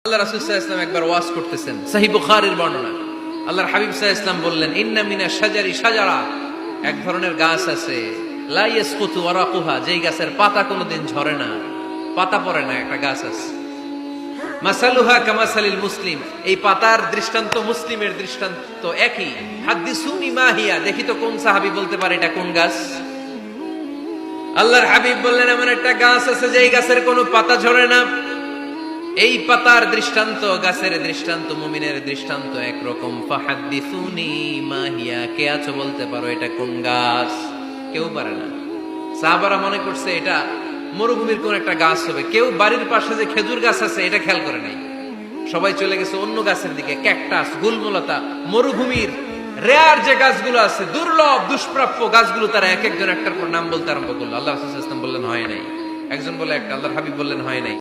আল্লাহ রাসূল সাল্লাল্লাহু আলাইহি ওয়াসাল্লাম একবার ওয়াজ করতেছেন, সহিহ বুখারীর বর্ণনা। আল্লাহর হাবিব সাল্লাল্লাহু আলাইহি ওয়াসাল্লাম বললেন, ইন্না মিনাশ শাজারি শাজারা, এক ধরনের গাছ আছে, লা ইয়াসকুতু ওয়ারাকুহা, যেই গাছের পাতা কোনোদিন ঝরে না, পাতা পড়ে না, একটা গাছ আছে। মাসালুহা কামাসালিল মুসলিম, এই পাতার দৃষ্টান্ত মুসলিমের দৃষ্টান্ত একই। হাদিসুনি মা হিয়া, দেখি তো কোন সাহাবী বলতে পারে এটা কোন গাছ। আল্লাহর হাবিব বললেন, এমন একটা গাছ আছে যেই গাছের কোনো পাতা ঝরে না। এই পাতার দৃষ্টান্ত, গাছের দৃষ্টান্ত, মুমিনের দৃষ্টান্ত একরকম। ফাহাদ্দিসুনি মা হিয়া, কে আছো বলতে পারো এটা কোন গাছ? কেউ পারে না। সাহাবারা মনে করছে এটা মরুভূমির কোন একটা গাছ হবে। কেউ বাড়ির পাশে যে খেজুর গাছ আছে এটা খেয়াল করে নাই, সবাই চলে গেছে অন্য গাছের দিকে। ক্যাকটাস, গুলমলতা, মরুভূমির রেয়ার যে গাছগুলো আছে, দুর্লভ দুষ্প্রাপ্য গাছগুলো, তারা এক একজন একটার পর নাম বলতে আরম্ভ করলো। আল্লাহ রাসূল সাল্লাল্লাহু আলাইহি ওয়াসাল্লাম বললেন হয় নাই। একজন বলে একটা, আল্লাহর হাবিব বললেন হয় নাই।